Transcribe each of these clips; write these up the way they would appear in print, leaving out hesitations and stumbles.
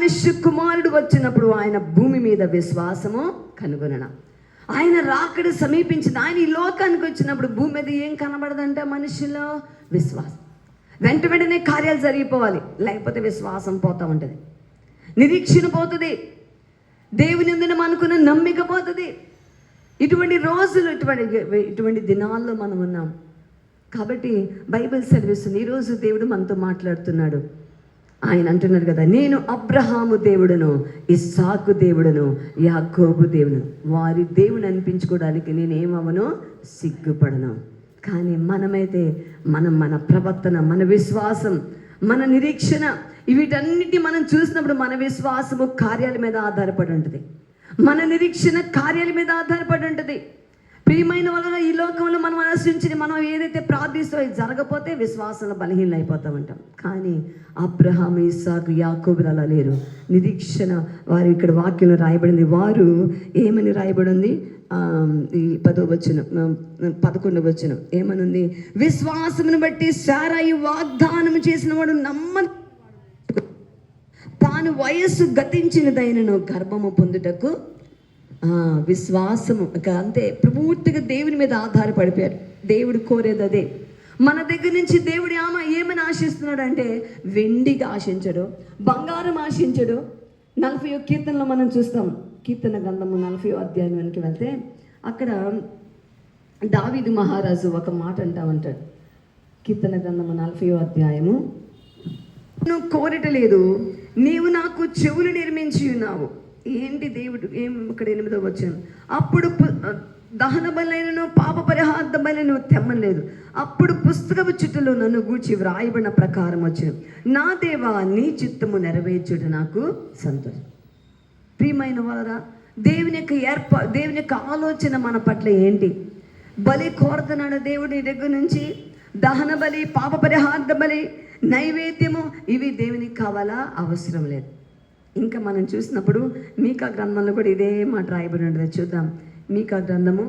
మనుష్య కుమారుడు వచ్చినప్పుడు ఆయన భూమి మీద విశ్వాసము కనుగొనన. ఆయన రాకడ సమీపించింది. ఆయన ఈ లోకానికి వచ్చినప్పుడు భూమి మీద ఏం కనబడదంటే మనుషుల్లో విశ్వాసం. వెంటనే కార్యాలు జరిగిపోవాలి, లేకపోతే విశ్వాసం పోతూ ఉంటుంది, నిరీక్షణ పోతుంది, దేవుని యందు అనుకున్న నమ్మిక పోతుంది. ఇటువంటి రోజులు, ఇటువంటి దినాల్లో మనం ఉన్నాం. కాబట్టి బైబిల్ సెలవిస్తుంది, ఈరోజు దేవుడు మనతో మాట్లాడుతున్నాడు. ఆయన అంటున్నాడు కదా, నేను అబ్రహాము దేవుడును, ఇస్సాకు దేవుడును, యాకోబు దేవుడు, వారి దేవుని అనిపించుకోవడానికి నేనేమవను, సిగ్గుపడను. కానీ మనమైతే మన ప్రవర్తన, మన విశ్వాసం, మన నిరీక్షణ, వీటన్నిటి మనం చూసినప్పుడు మన విశ్వాసము కార్యాల మీద ఆధారపడి ఉంటుంది, మన నిరీక్షణ కార్యాల మీద ఆధారపడి ఉంటుంది. ప్రియమైన వలన ఈ లోకంలో మనం ఆశించి మనం ఏదైతే ప్రార్థిస్తామో ఇది జరగపోతే విశ్వాసంలో బలహీనలు అయిపోతూ ఉంటాం. కానీ అబ్రహాం, ఇస్సాకు, యాకోబులు అలా లేరు. నిరీక్షణ వారు ఇక్కడ వాక్యంలో రాయబడింది. వారు ఏమని రాయబడింది? ఈ 10వ వచనం, 11వ వచనం ఏమనుంది? విశ్వాసమును బట్టి శారాయి వాగ్దానం చేసిన వాడు తాను వయస్సు గతించినదైనను గర్భము పొందుటకు విశ్వాసము అంతే. పూర్తిగా దేవుని మీద ఆధారపడిపోయారు. దేవుడు కోరేది అదే. మన దగ్గర నుంచి దేవుడు ఏమని ఆశిస్తున్నాడు అంటే, వెండిగా ఆశించడు, బంగారం ఆశించడు. 40వ కీర్తనలో మనం చూస్తాం. కీర్తన గ్రంథము 40వ అధ్యాయానికి వెళ్తే అక్కడ దావీదు మహారాజు ఒక మాట అంటా ఉంటాడు. కీర్తన గ్రంథము 40వ అధ్యాయము, నువ్వు కోరటలేదు, నీవు నాకు చెవులు నిర్మించి ఉన్నావు. ఏంటి దేవుడు ఇక్కడ 8వ వచనం, అప్పుడు దహన బలైనను పాప పరిహార్థ బలైన తెమ్మలేదు, అప్పుడు పుస్తకపు చుట్టలో నన్ను గూర్చి వ్రాయబడిన ప్రకారం వచ్చాను. నా దేవా, నీ చిత్తము నెరవేర్చుట నాకు సంతోషం. ప్రియమైన వారా, దేవుని యొక్క ఆలోచన మన పట్ల ఏంటి? బలి కోరుతున్నాడు దేవుడి దగ్గర నుంచి. దహన బలి, పాప పరిహార్థ బలి, నైవేద్యము, ఇవి దేవునికి కావాలా? అవసరం లేదు. ఇంకా మనం చూసినప్పుడు మీకా గ్రంథంలో కూడా ఇదే మాట రాయబడి ఉంటుంది. చూద్దాం. మీకా గ్రంథము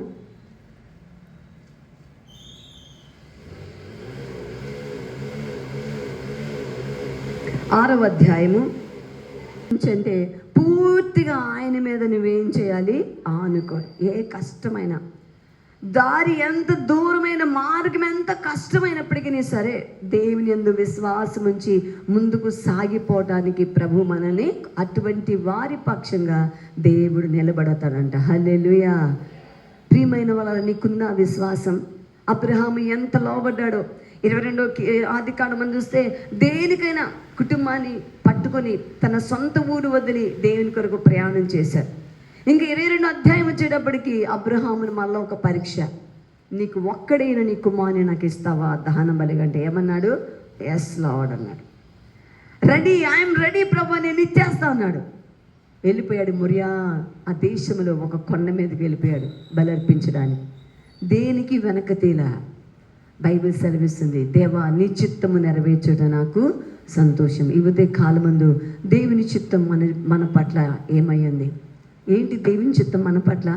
6వ అధ్యాయము అంటే పూర్తిగా ఆయన మీద నువ్వేం చేయాలి? ఆనుకో. ఏ కష్టమైన దారి, ఎంత దూరమైన మార్గం, ఎంత కష్టమైనప్పటికీ సరే దేవుని యందు విశ్వాసం ఉంచి ముందుకు సాగిపోవటానికి ప్రభు మనల్ని అటువంటి వారి పక్షంగా దేవుడు నిలబడతాడంట. హల్లెలూయా. ప్రియమైన వాళ్ళ, నీకున్న విశ్వాసం. అబ్రహాము ఎంత లోబడ్డాడో. 22వ ఆదికాండం మనం చూస్తే దేనికైనా కుటుంబాన్ని పట్టుకొని తన సొంత ఊరు వదిలి దేవుని కొరకు ప్రయాణం చేశారు. ఇంకా 22వ అధ్యాయం వచ్చేటప్పటికి అబ్రహాముని మళ్ళీ ఒక పరీక్ష. నీకు ఒక్కడైనా నీ కుమారుని నాకు ఇస్తావా దహన బలిగా అంటే ఏమన్నాడు? ఎస్ లార్డ్ అన్నాడు. రెడీ, ఐఎమ్ రెడీ ప్రభు, నేను ఇచ్చేస్తా అన్నాడు. వెళ్ళిపోయాడు మొరియా ఆ దేశంలో ఒక కొండ మీదకి వెళ్ళిపోయాడు బలర్పించడానికి. దేనికి వెనక తీలా. బైబిల్ సెలవిస్తుంది, దేవా నీ చిత్తము నెరవేర్చుట నాకు సంతోషం. ఇవదే కాలమందు దేవుని చిత్తం మన పట్ల ఏమయ్యింది? ఏంటి దేవుని చిత్తం మన పట్ల?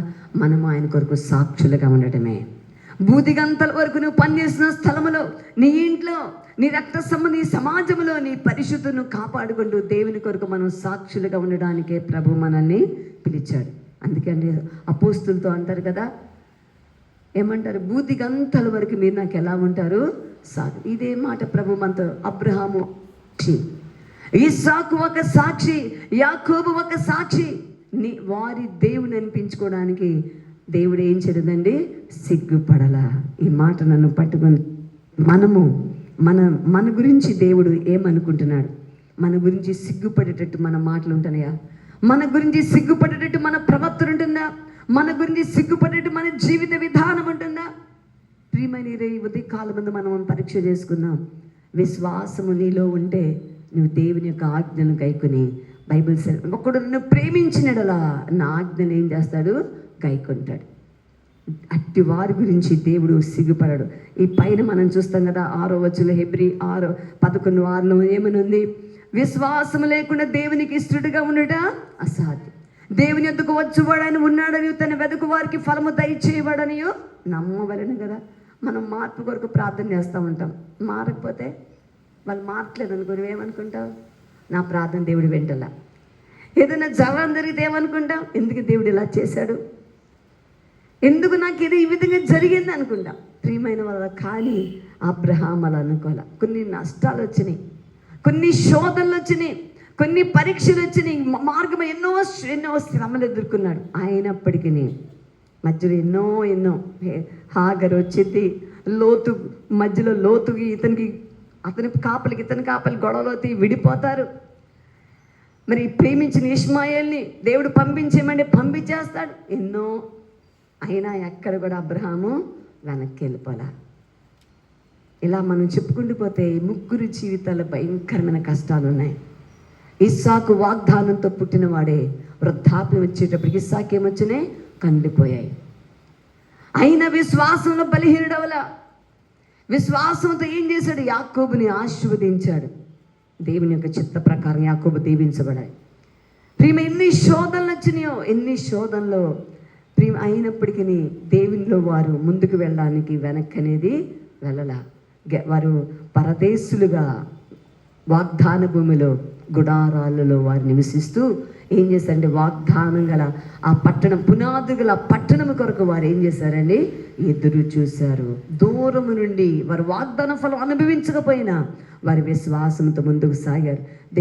మనం ఆయన కొరకు సాక్షులుగా ఉండటమే. బూదిగంతల వరకు నువ్వు పనిచేసిన స్థలములో, నీ ఇంట్లో, నీ రక్త సంబంధి సమాజంలో నీ పరిశుద్ధను కాపాడుకుంటూ దేవుని కొరకు మనం సాక్షులుగా ఉండడానికే ప్రభు మనల్ని పిలిచాడు. అందుకే అపోస్తులతో అంటారు కదా, ఏమంటారు? బూదిగంతల వరకు మీరు నాకు ఎలా ఉంటారు? సాగు. ఇదే మాట ప్రభు మనతో. అబ్రహాము సాక్షి, ఇస్సాకు ఒక సాక్షి, యాకోబు ఒక సాక్షి. వారి దేవుని అనిపించుకోవడానికి దేవుడు ఏం చేయదండి? సిగ్గుపడలా. ఈ మాట నన్ను పట్టుకొని మన గురించి దేవుడు ఏమనుకుంటున్నాడు? మన గురించి సిగ్గుపడేటట్టు మన మాటలు ఉంటున్నాయా? మన గురించి సిగ్గుపడేటట్టు మన ప్రవర్తన ఉంటుందా? మన గురించి సిగ్గుపడేటట్టు మన జీవిత విధానం ఉంటుందా? ప్రియమైన ఈ ఉదయ కాలం ముందు మనం పరీక్ష చేసుకుందాం. విశ్వాసము నీలో ఉంటే నువ్వు దేవుని యొక్క ఆజ్ఞను గైకొని, బైబిల్ ఒకడు నన్ను ప్రేమించినడలా నా ఆజ్ఞను ఏం చేస్తాడు? గైకొంటాడు. అట్టి వారి గురించి దేవుడు సిగ్గుపడడు. ఈ పైన మనం చూస్తాం కదా, 6వ వచనంలో హెబ్రీ 6:11 ఏమనుంది? విశ్వాసం లేకుండా దేవునికి ఇష్టడుగా ఉండట అసాధ్యం. దేవుని యొద్దకు వచ్చేవాడని ఉన్నాడని తన వెదకు వారికి ఫలము దయచేయవాడని నమ్మవలను కదా. మనం మార్పు కొరకు ప్రార్థన చేస్తూ ఉంటాం. మారకపోతే వాళ్ళు మారట్లేదు అనుకో, నువ్వేమనుకుంటావు? నా ప్రార్థన దేవుడు వింటలా. ఏదైనా జలం జరిగితే ఏమనుకుంటాం, ఎందుకు దేవుడు ఇలా చేశాడు, ఎందుకు నాకు ఇది ఈ విధంగా జరిగింది అనుకుంటాం. ప్రియమైన వాళ్ళ కానీ అబ్రహాం అలా అనుకోలే. కొన్ని నష్టాలు వచ్చినాయి, కొన్ని శోధనలు వచ్చినాయి, కొన్ని పరీక్షలు వచ్చినాయి, మార్గం ఎన్నో శ్రమలు ఎదుర్కొన్నాడు. అయినప్పటికీ మధ్యలో ఎన్నో హాగర్ వచ్చింది, లోతు మధ్యలో లోతుకి అతని కాపలికి ఇతని కాపలి గొడవలోతి విడిపోతారు. మరి ప్రేమించిన ఇష్మాయేల్ని దేవుడు పంపించేయమంటే పంపించేస్తాడు. ఎన్నో అయినా ఎక్కడ కూడా అబ్రహాము వెనక్కి వెళ్ళిపోలా. ఇలా మనం చెప్పుకుంటూ పోతే ముగ్గురు జీవితాల్లో భయంకరమైన కష్టాలు ఉన్నాయి. ఇస్సాకు వాగ్దానంతో పుట్టినవాడే వృద్ధాప్యం వచ్చేటప్పటికి ఇస్సాకు ఏమొచ్చినాయి, కండిపోయాయి. అయినా విశ్వాసంలో బలహీనుడవల, విశ్వాసంతో ఏం చేశాడు, యాకోబుని ఆశీర్వదించాడు. దేవుని యొక్క చిత్త ప్రకారం యాకోబు దీవించబడాయి. ప్రేమ ఎన్ని శోధనలు వచ్చినాయో, ఎన్ని శోధనలో ప్రేమ అయినప్పటికీ దేవునిలో వారు ముందుకు వెళ్ళడానికి వెనక్కి అనేది వెళ్ళలా. వారు పరదేశులుగా వాగ్దాన భూమిలో గుడారాలలో వారు నివసిస్తూ ఏం చేశారంటే, వాగ్దానం గల ఆ పట్టణం, పునాది గల పట్టణం కొరకు వారు ఏం చేశారండి, ఎదురు చూశారు. దూరము నుండి వారు వాగ్దాన ఫలం అనుభవించకపోయినా వారి విశ్వాసంతో ముందుకు సాగారు.